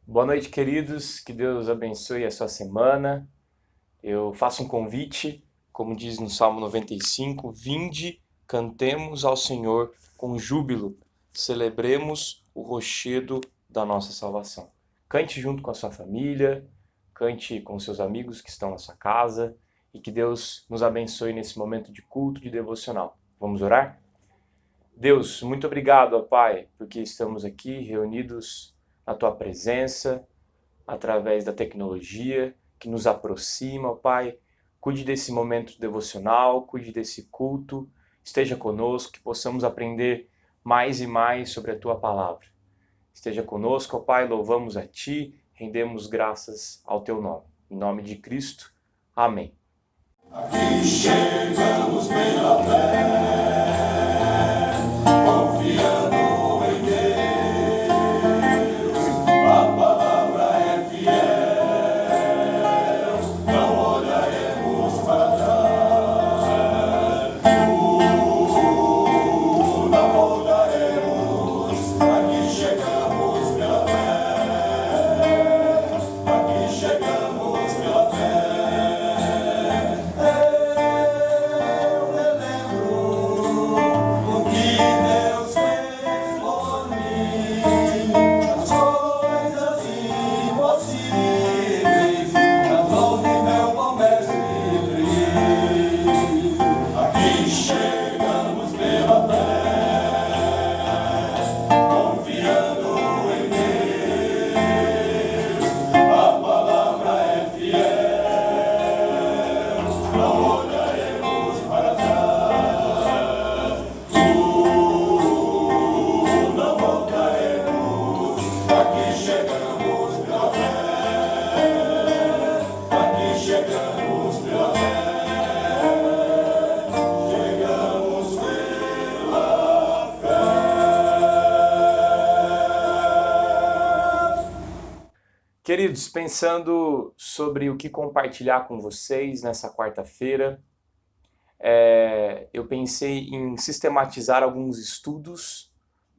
Boa noite, queridos. Que Deus abençoe a sua semana. Eu faço um convite, como diz no Salmo 95, vinde, cantemos ao Senhor com júbilo, celebremos o rochedo da nossa salvação. Cante junto com a sua família, cante com seus amigos que estão na sua casa e que Deus nos abençoe nesse momento de culto, de devocional. Vamos orar? Deus, muito obrigado, ó Pai, porque estamos aqui reunidos na tua presença através da tecnologia que nos aproxima, ó Pai. Cuide desse momento devocional, cuide desse culto, esteja conosco, que possamos aprender mais e mais sobre a Tua palavra. Esteja conosco, ó Pai, louvamos a Ti, rendemos graças ao Teu nome. Em nome de Cristo, amém. Aqui chegamos pela fé, confiando em Deus. A palavra é fiel, não olharemos para trás. Não voltaremos. Aqui chegamos pela fé, aqui chegamos pela fé. Queridos, pensando sobre o que compartilhar com vocês nessa quarta-feira, eu pensei em sistematizar alguns estudos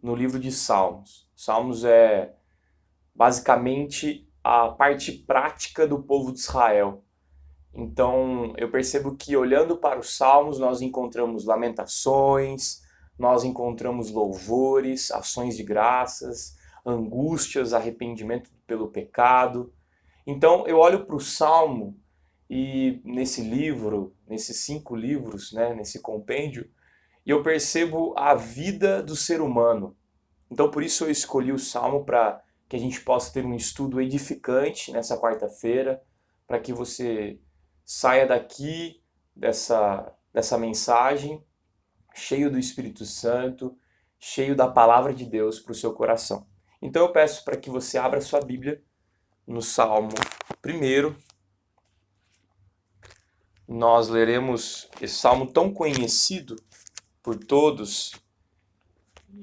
no livro de Salmos. Salmos é basicamente a parte prática do povo de Israel. Então, eu percebo que olhando para os Salmos, nós encontramos lamentações, nós encontramos louvores, ações de graças, angústias, arrependimento pelo pecado. Então, eu olho para o Salmo e nesse livro, nesses 5 livros, né, nesse compêndio, e eu percebo a vida do ser humano. Então, por isso eu escolhi o Salmo para que a gente possa ter um estudo edificante nessa quarta-feira, para que você saia daqui dessa mensagem cheio do Espírito Santo, cheio da palavra de Deus para o seu coração. Então eu peço para que você abra sua Bíblia no Salmo 1. Nós leremos esse salmo tão conhecido por todos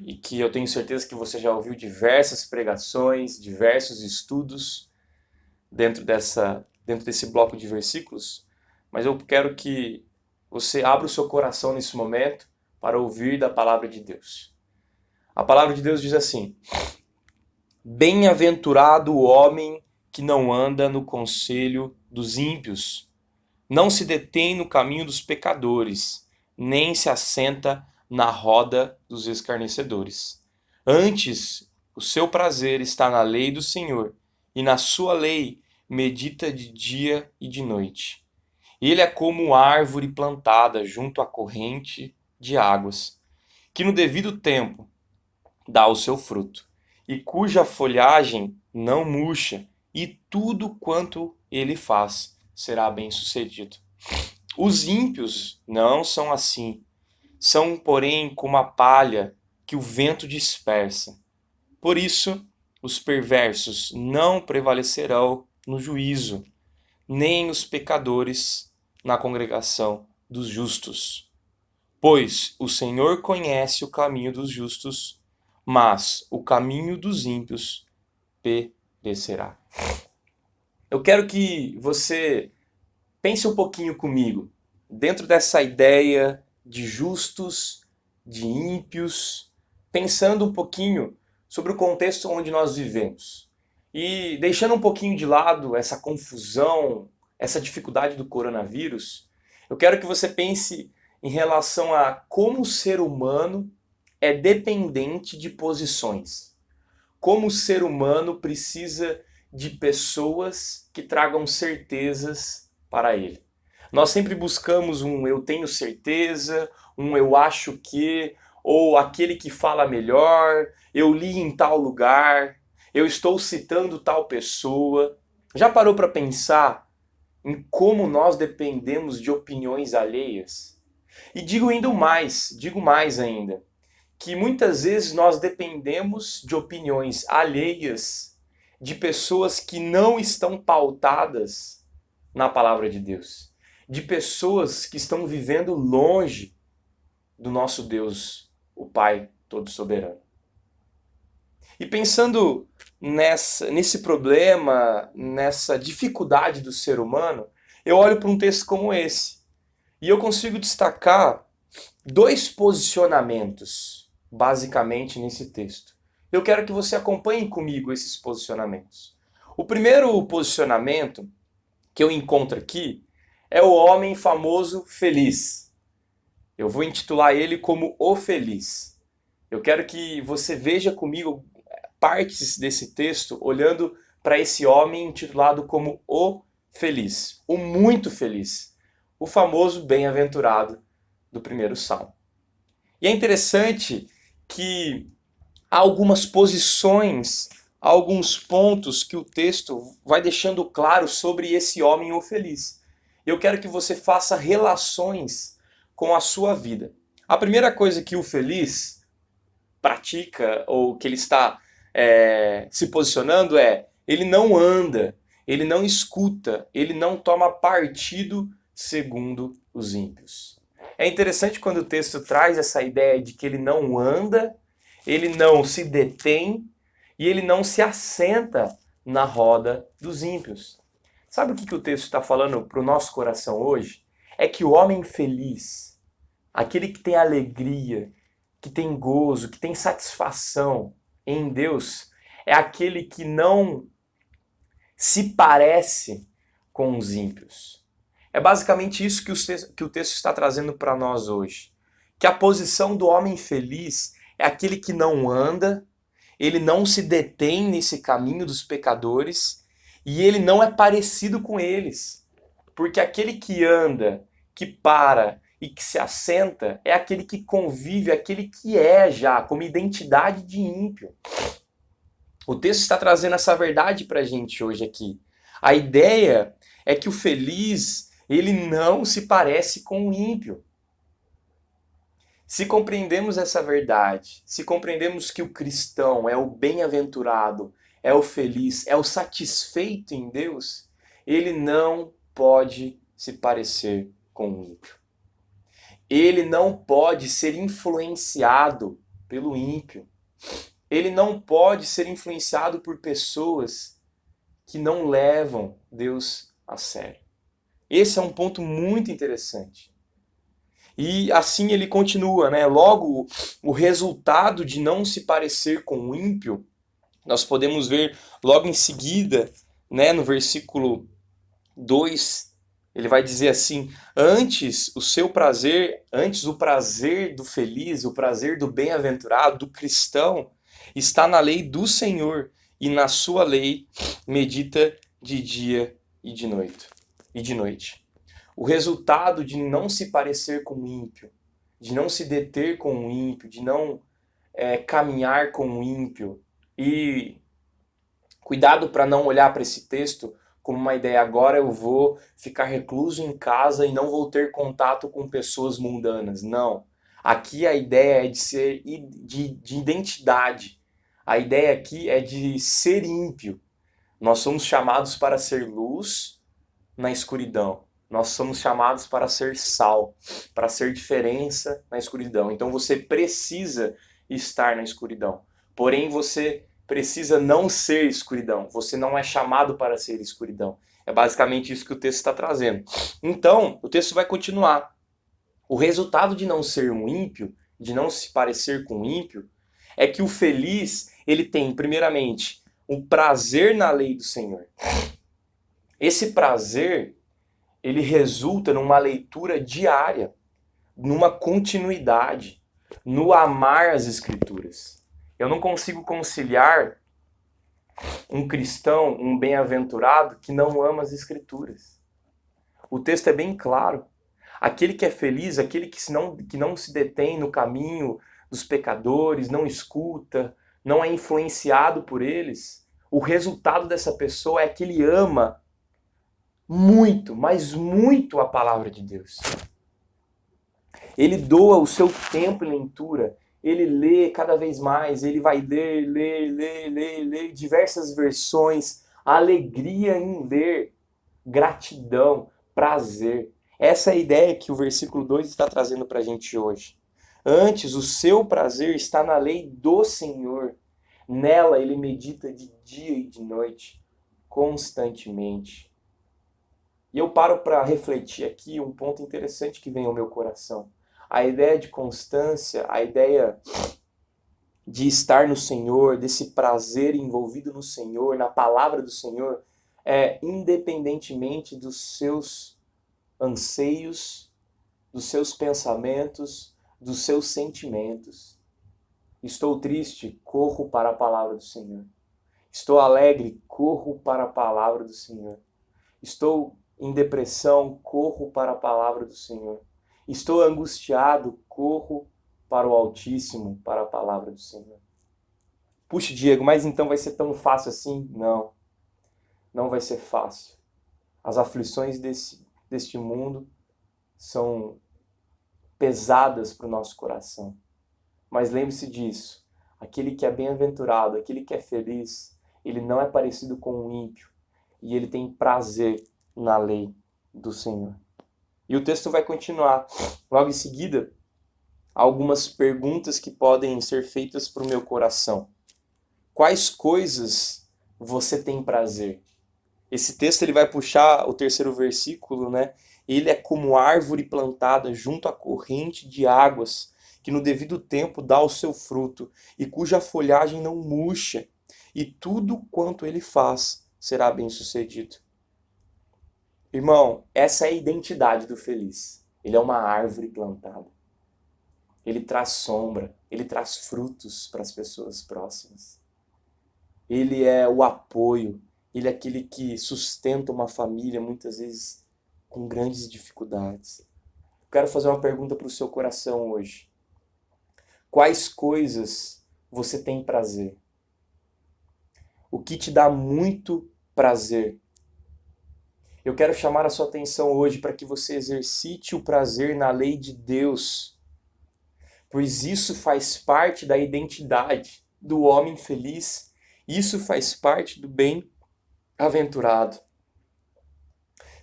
e que eu tenho certeza que você já ouviu diversas pregações, diversos estudos dentro desse bloco de versículos, mas eu quero que você abra o seu coração nesse momento para ouvir da palavra de Deus. A palavra de Deus diz assim: Bem-aventurado o homem que não anda no conselho dos ímpios, não se detém no caminho dos pecadores, nem se assenta na roda dos escarnecedores. Antes, o seu prazer está na lei do Senhor, e na sua lei medita de dia e de noite. Ele é como árvore plantada junto à corrente de águas, que no devido tempo dá o seu fruto, e cuja folhagem não murcha, e tudo quanto ele faz será bem-sucedido. Os ímpios não são assim, são, porém, como a palha que o vento dispersa. Por isso, os perversos não prevalecerão no juízo, nem os pecadores na congregação dos justos. Pois o Senhor conhece o caminho dos justos, mas o caminho dos ímpios perecerá. Eu quero que você pense um pouquinho comigo, dentro dessa ideia de justos, de ímpios, pensando um pouquinho sobre o contexto onde nós vivemos. E deixando um pouquinho de lado essa confusão, essa dificuldade do coronavírus, eu quero que você pense em relação a como o ser humano é dependente de posições. Como o ser humano precisa de pessoas que tragam certezas para ele. Nós sempre buscamos um eu tenho certeza, um eu acho que, ou aquele que fala melhor, eu li em tal lugar, eu estou citando tal pessoa. Já parou para pensar em como nós dependemos de opiniões alheias? E digo mais ainda, que muitas vezes nós dependemos de opiniões alheias de pessoas que não estão pautadas na palavra de Deus, de pessoas que estão vivendo longe do nosso Deus, o Pai Todo-Soberano. E pensando nesse problema, nessa dificuldade do ser humano, eu olho para um texto como esse e eu consigo destacar dois posicionamentos, basicamente, nesse texto. Eu quero que você acompanhe comigo esses posicionamentos. O primeiro posicionamento que eu encontro aqui é o homem famoso feliz. Eu vou intitular ele como o feliz. Eu quero que você veja comigo partes desse texto olhando para esse homem intitulado como o feliz, o muito feliz, o famoso bem-aventurado do primeiro salmo. E é interessante que há algumas posições, há alguns pontos que o texto vai deixando claro sobre esse homem o feliz. Eu quero que você faça relações com a sua vida. A primeira coisa que o feliz pratica, ou que ele está se posicionando ele não anda, ele não escuta, ele não toma partido segundo os ímpios. É interessante quando o texto traz essa ideia de que ele não anda, ele não se detém e ele não se assenta na roda dos ímpios. Sabe o que o texto está falando para o nosso coração hoje? É que o homem feliz, aquele que tem alegria, que tem gozo, que tem satisfação em Deus, é aquele que não se parece com os ímpios. É basicamente isso que o texto está trazendo para nós hoje. Que a posição do homem feliz é aquele que não anda, ele não se detém nesse caminho dos pecadores e ele não é parecido com eles. Porque aquele que anda, que para e que se assenta é aquele que convive, aquele que é já como identidade de ímpio. O texto está trazendo essa verdade para a gente hoje aqui. A ideia é que o feliz, ele não se parece com o ímpio. Se compreendemos essa verdade, se compreendemos que o cristão é o bem-aventurado, é o feliz, é o satisfeito em Deus, ele não pode se parecer com o ímpio. Ele não pode ser influenciado pelo ímpio. Ele não pode ser influenciado por pessoas que não levam Deus a sério. Esse é um ponto muito interessante. E assim ele continua, né? Logo, o resultado de não se parecer com o ímpio, nós podemos ver logo em seguida, né, no versículo 2, ele vai dizer assim: antes o prazer do feliz, o prazer do bem-aventurado, do cristão, está na lei do Senhor, e na sua lei medita de dia e de noite. O resultado de não se parecer com o ímpio, de não se deter com o ímpio, de não caminhar com o ímpio, e cuidado para não olhar para esse texto como uma ideia, agora eu vou ficar recluso em casa e não vou ter contato com pessoas mundanas. Não. Aqui a ideia é de ser de identidade. A ideia aqui é de ser ímpio. Nós somos chamados para ser luz na escuridão. Nós somos chamados para ser sal, para ser diferença na escuridão. Então você precisa estar na escuridão. Porém, você precisa não ser escuridão. Você não é chamado para ser escuridão. É basicamente isso que o texto está trazendo. Então, o texto vai continuar. O resultado de não ser um ímpio, de não se parecer com um ímpio, é que o feliz, ele tem, primeiramente, o prazer na lei do Senhor. Esse prazer, ele resulta numa leitura diária, numa continuidade, no amar as Escrituras. Eu não consigo conciliar um cristão, um bem-aventurado, que não ama as Escrituras. O texto é bem claro. Aquele que é feliz, aquele que não se detém no caminho dos pecadores, não escuta, não é influenciado por eles, o resultado dessa pessoa é que ele ama muito, mas muito a palavra de Deus. Ele doa o seu tempo em leitura, ele lê cada vez mais, ele vai ler diversas versões, alegria em ler, gratidão, prazer. Essa é a ideia que o versículo 2 está trazendo para a gente hoje. Antes, o seu prazer está na lei do Senhor. Nela ele medita de dia e de noite, constantemente. E eu paro para refletir aqui um ponto interessante que vem ao meu coração. A ideia de constância, a ideia de estar no Senhor, desse prazer envolvido no Senhor, na palavra do Senhor, é independentemente dos seus anseios, dos seus pensamentos, dos seus sentimentos. Estou triste, corro para a palavra do Senhor. Estou alegre, corro para a palavra do Senhor. Estou em depressão, corro para a palavra do Senhor. Estou angustiado, corro para o Altíssimo, para a palavra do Senhor. Puxa, Diego, mas então vai ser tão fácil assim? Não, não vai ser fácil. As aflições deste mundo são pesadas para o nosso coração. Mas lembre-se disso, aquele que é bem-aventurado, aquele que é feliz, ele não é parecido com o ímpio e ele tem prazer na lei do Senhor. E o texto vai continuar. Logo em seguida, algumas perguntas que podem ser feitas para o meu coração. Quais coisas você tem prazer? Esse texto ele vai puxar o terceiro versículo, né? Ele é como árvore plantada junto à corrente de águas, que no devido tempo dá o seu fruto, e cuja folhagem não murcha, e tudo quanto ele faz será bem-sucedido. Irmão, essa é a identidade do feliz. Ele é uma árvore plantada. Ele traz sombra, ele traz frutos para as pessoas próximas. Ele é o apoio, ele é aquele que sustenta uma família, muitas vezes com grandes dificuldades. Quero fazer uma pergunta para o seu coração hoje. Quais coisas você tem prazer? O que te dá muito prazer? Eu quero chamar a sua atenção hoje para que você exercite o prazer na lei de Deus, pois isso faz parte da identidade do homem feliz, isso faz parte do bem-aventurado.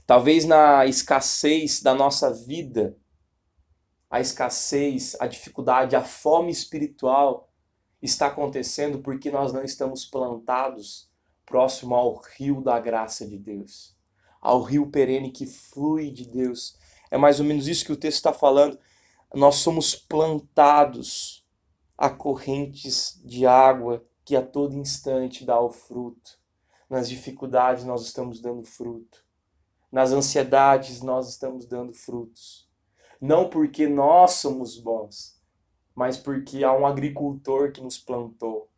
Talvez na escassez da nossa vida, a escassez, a dificuldade, a fome espiritual está acontecendo porque nós não estamos plantados próximo ao rio da graça de Deus, ao rio perene que flui de Deus. É mais ou menos isso que o texto está falando. Nós somos plantados a correntes de água que a todo instante dá o fruto. Nas dificuldades nós estamos dando fruto. Nas ansiedades nós estamos dando frutos. Não porque nós somos bons, mas porque há um agricultor que nos plantou.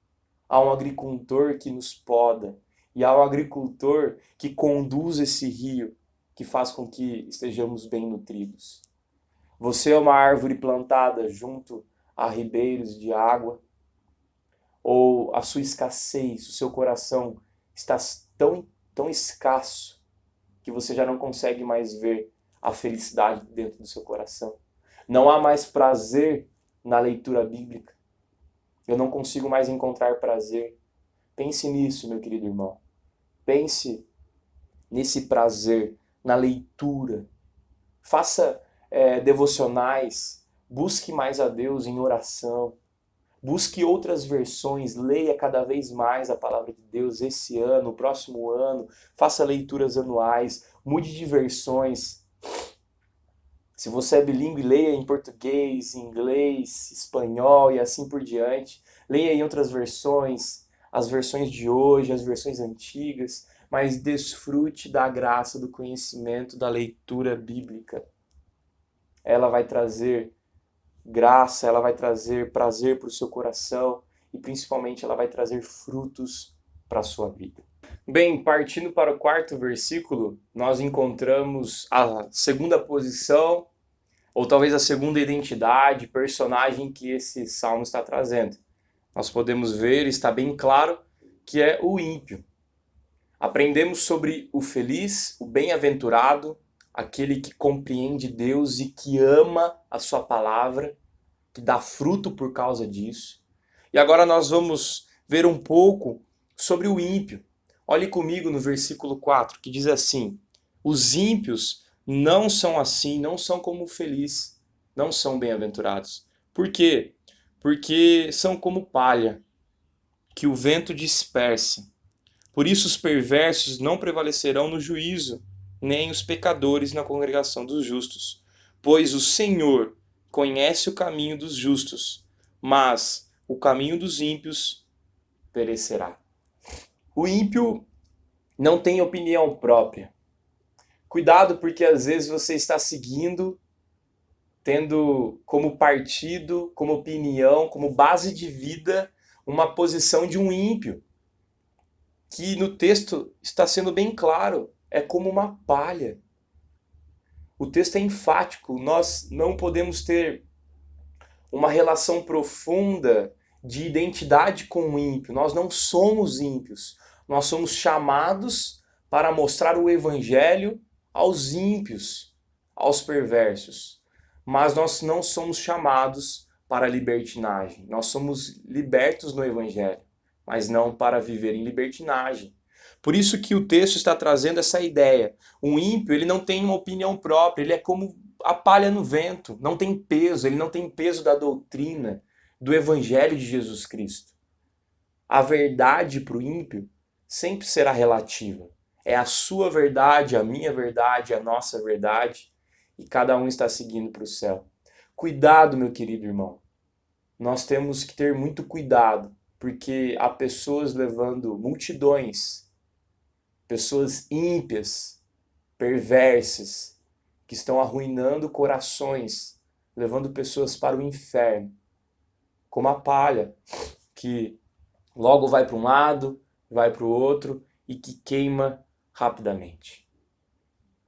Há um agricultor que nos poda. E há um agricultor que conduz esse rio, que faz com que estejamos bem nutridos. Você é uma árvore plantada junto a ribeiros de água, ou a sua escassez, o seu coração está tão escasso que você já não consegue mais ver a felicidade dentro do seu coração. Não há mais prazer na leitura bíblica. Eu não consigo mais encontrar prazer. Pense nisso, meu querido irmão. Pense nesse prazer, na leitura. Faça devocionais. Busque mais a Deus em oração. Busque outras versões. Leia cada vez mais a palavra de Deus esse ano, o próximo ano. Faça leituras anuais. Mude de versões. Se você é bilíngue, leia em português, inglês, espanhol e assim por diante. Leia em outras versões. as versões de hoje, as versões antigas, mas desfrute da graça, do conhecimento, da leitura bíblica. Ela vai trazer graça, ela vai trazer prazer para o seu coração e principalmente ela vai trazer frutos para a sua vida. Bem, partindo para o quarto versículo, nós encontramos a segunda posição, ou talvez a segunda identidade, personagem que esse salmo está trazendo. Nós podemos ver, está bem claro, que é o ímpio. Aprendemos sobre o feliz, o bem-aventurado, aquele que compreende Deus e que ama a sua palavra, que dá fruto por causa disso. E agora nós vamos ver um pouco sobre o ímpio. Olhe comigo no versículo 4, que diz assim: os ímpios não são assim, não são como o feliz, não são bem-aventurados. Por quê? Porque são como palha, que o vento dispersa. Por isso os perversos não prevalecerão no juízo, nem os pecadores na congregação dos justos. Pois o Senhor conhece o caminho dos justos, mas o caminho dos ímpios perecerá. O ímpio não tem opinião própria. Cuidado, porque às vezes você está seguindo, tendo como partido, como opinião, como base de vida, uma posição de um ímpio, que no texto está sendo bem claro, é como uma palha. O texto é enfático, nós não podemos ter uma relação profunda de identidade com o ímpio, nós não somos ímpios, nós somos chamados para mostrar o evangelho aos ímpios, aos perversos, mas nós não somos chamados para a libertinagem, nós somos libertos no evangelho, mas não para viver em libertinagem. Por isso que o texto está trazendo essa ideia. O ímpio, ele não tem uma opinião própria, ele é como a palha no vento, não tem peso, ele não tem peso da doutrina, do evangelho de Jesus Cristo. A verdade para o ímpio sempre será relativa. É a sua verdade, a minha verdade, a nossa verdade, e cada um está seguindo para o céu. Cuidado, meu querido irmão. Nós temos que ter muito cuidado, porque há pessoas levando multidões, pessoas ímpias, perversas, que estão arruinando corações, levando pessoas para o inferno, como a palha, que logo vai para um lado, vai para o outro e que queima rapidamente.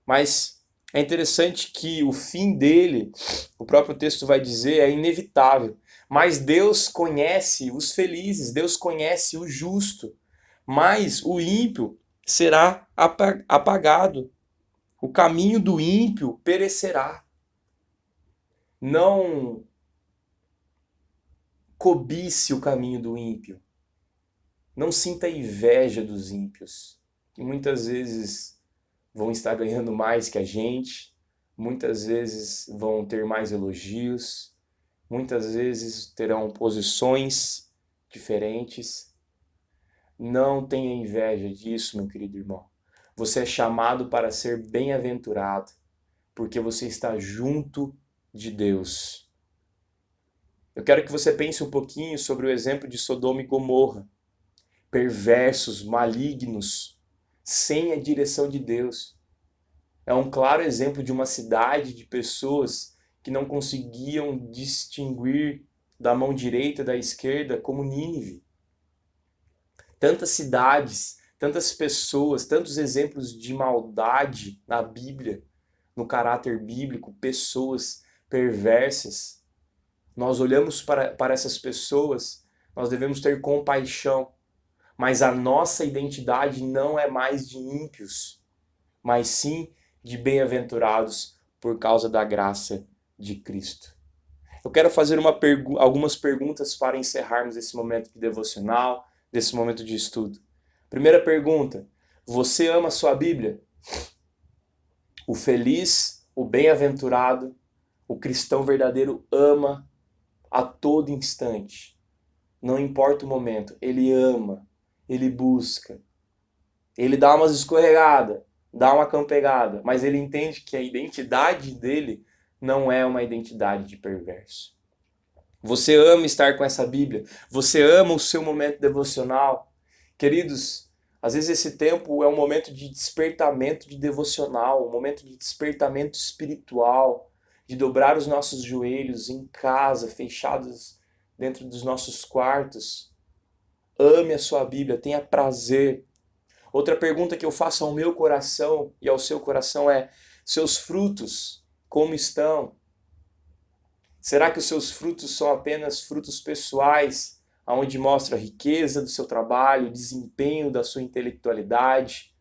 Mas é interessante que o fim dele, o próprio texto vai dizer, é inevitável. Mas Deus conhece os felizes, Deus conhece o justo, mas o ímpio será apagado. O caminho do ímpio perecerá. Não cobice o caminho do ímpio. Não sinta inveja dos ímpios, que muitas vezes vão estar ganhando mais que a gente, muitas vezes vão ter mais elogios, muitas vezes terão posições diferentes. Não tenha inveja disso, meu querido irmão. Você é chamado para ser bem-aventurado, porque você está junto de Deus. Eu quero que você pense um pouquinho sobre o exemplo de Sodoma e Gomorra. Perversos, malignos, sem a direção de Deus. É um claro exemplo de uma cidade de pessoas que não conseguiam distinguir da mão direita e da esquerda, como Nínive. Tantas cidades, tantas pessoas, tantos exemplos de maldade na Bíblia, no caráter bíblico, pessoas perversas. Nós olhamos para essas pessoas, nós devemos ter compaixão, mas a nossa identidade não é mais de ímpios, mas sim de bem-aventurados por causa da graça de Cristo. Eu quero fazer algumas perguntas para encerrarmos esse momento de devocional, desse momento de estudo. Primeira pergunta: você ama a sua Bíblia? O feliz, o bem-aventurado, o cristão verdadeiro ama a todo instante. Não importa o momento, ele ama, ele busca. Ele dá umas escorregadas, dá uma campegada, mas ele entende que a identidade dele não é uma identidade de perverso. Você ama estar com essa Bíblia? Você ama o seu momento devocional? Queridos, às vezes esse tempo é um momento de despertamento de devocional, um momento de despertamento espiritual, de dobrar os nossos joelhos em casa, fechados dentro dos nossos quartos. Ame a sua Bíblia, tenha prazer. Outra pergunta que eu faço ao meu coração e ao seu coração é: seus frutos, como estão? Será que os seus frutos são apenas frutos pessoais, onde mostra a riqueza do seu trabalho, desempenho da sua intelectualidade,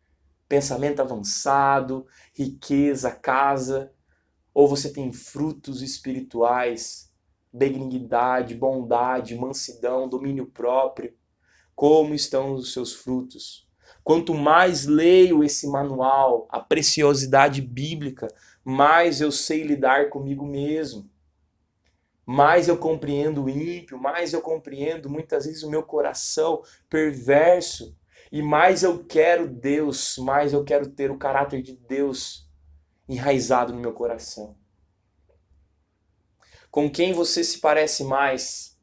pensamento avançado, riqueza, casa? Ou você tem frutos espirituais, benignidade, bondade, mansidão, domínio próprio? Como estão os seus frutos? Quanto mais leio esse manual, a preciosidade bíblica, mais eu sei lidar comigo mesmo. Mais eu compreendo o ímpio, mais eu compreendo muitas vezes o meu coração perverso. E mais eu quero Deus, mais eu quero ter o caráter de Deus enraizado no meu coração. Com quem você se parece mais?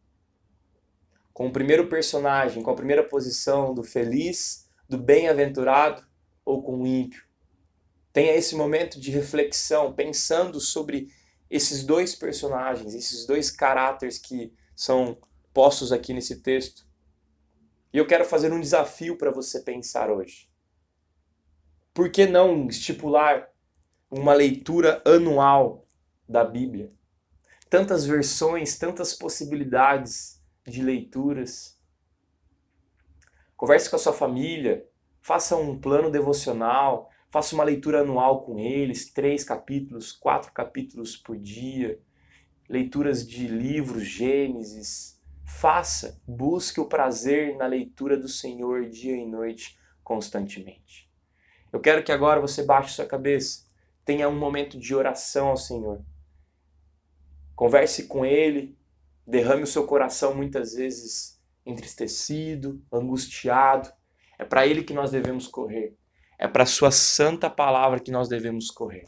Com o primeiro personagem, com a primeira posição do feliz, do bem-aventurado ou com o ímpio? Tenha esse momento de reflexão, pensando sobre esses dois personagens, esses dois caráteres que são postos aqui nesse texto. E eu quero fazer um desafio para você pensar hoje. Por que não estipular uma leitura anual da Bíblia? Tantas versões, tantas possibilidades de leituras. Converse com a sua família, faça um plano devocional, faça uma leitura anual com eles, 3 capítulos, 4 capítulos por dia, leituras de livros, Gênesis. Faça, busque o prazer na leitura do Senhor dia e noite, constantemente. Eu quero que agora você baixe sua cabeça, tenha um momento de oração ao Senhor. Converse com Ele, derrame o seu coração muitas vezes entristecido, angustiado. É para Ele que nós devemos correr. É para a sua santa palavra que nós devemos correr.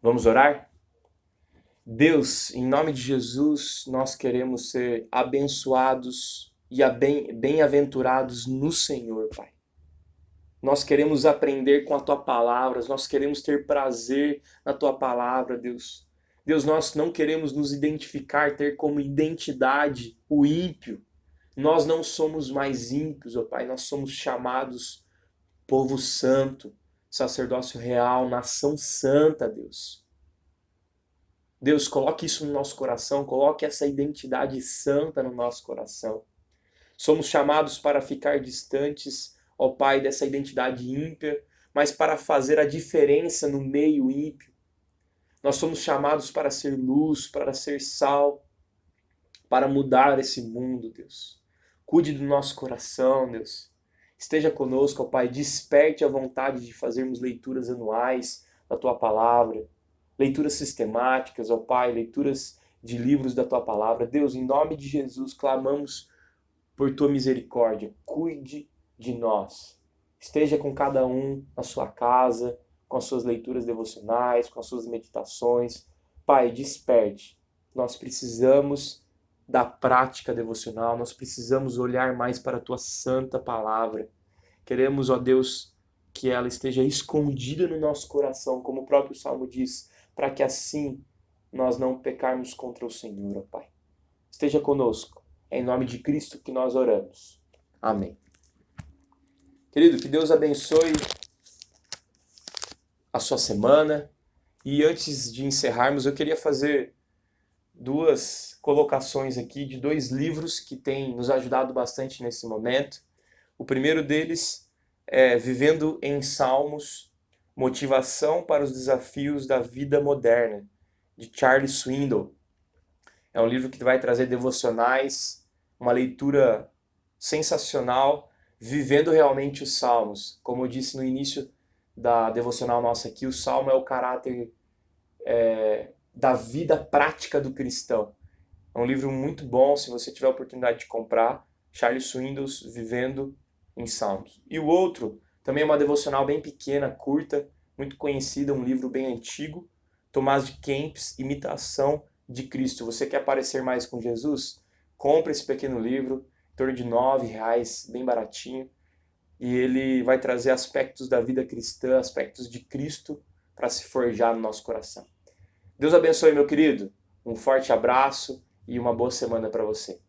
Vamos orar? Deus, em nome de Jesus, nós queremos ser abençoados e bem-aventurados no Senhor, Pai. Nós queremos aprender com a Tua palavra, nós queremos ter prazer na Tua palavra, Deus. Deus, nós não queremos nos identificar, ter como identidade o ímpio. Nós não somos mais ímpios, ó Pai, nós somos chamados povo santo, sacerdócio real, nação santa, Deus. Deus, coloque isso no nosso coração, coloque essa identidade santa no nosso coração. Somos chamados para ficar distantes, ó Pai, dessa identidade ímpia, mas para fazer a diferença no meio ímpio. Nós somos chamados para ser luz, para ser sal, para mudar esse mundo, Deus. Cuide do nosso coração, Deus. Esteja conosco, ó Pai, desperte a vontade de fazermos leituras anuais da Tua palavra, leituras sistemáticas, ó Pai, leituras de livros da Tua palavra. Deus, em nome de Jesus, clamamos por Tua misericórdia. Cuide de nós. Esteja com cada um na sua casa, com as suas leituras devocionais, com as suas meditações. Pai, desperte. Nós precisamos da prática devocional, nós precisamos olhar mais para a Tua santa palavra. Queremos, ó Deus, que ela esteja escondida no nosso coração, como o próprio Salmo diz, para que assim nós não pecarmos contra o Senhor, ó Pai. Esteja conosco. É em nome de Cristo que nós oramos. Amém. Querido, que Deus abençoe a sua semana. E antes de encerrarmos, eu queria fazer 2 colocações aqui de 2 livros que têm nos ajudado bastante nesse momento. O primeiro deles é Vivendo em Salmos, Motivação para os Desafios da Vida Moderna, de Charles Swindoll. É um livro que vai trazer devocionais, uma leitura sensacional, vivendo realmente os Salmos. Como eu disse no início da devocional nossa aqui, o Salmo é o caráter da vida prática do cristão. É um livro muito bom, se você tiver a oportunidade de comprar, Charles Swindoll, Vivendo em Salmos. E o outro, também é uma devocional bem pequena, curta, muito conhecida, um livro bem antigo, Tomás de Kempis, Imitação de Cristo. Você quer parecer mais com Jesus? Compre esse pequeno livro, em torno de R$ 9, bem baratinho. e ele vai trazer aspectos da vida cristã, aspectos de Cristo para se forjar no nosso coração. Deus abençoe, meu querido. Um forte abraço e uma boa semana para você.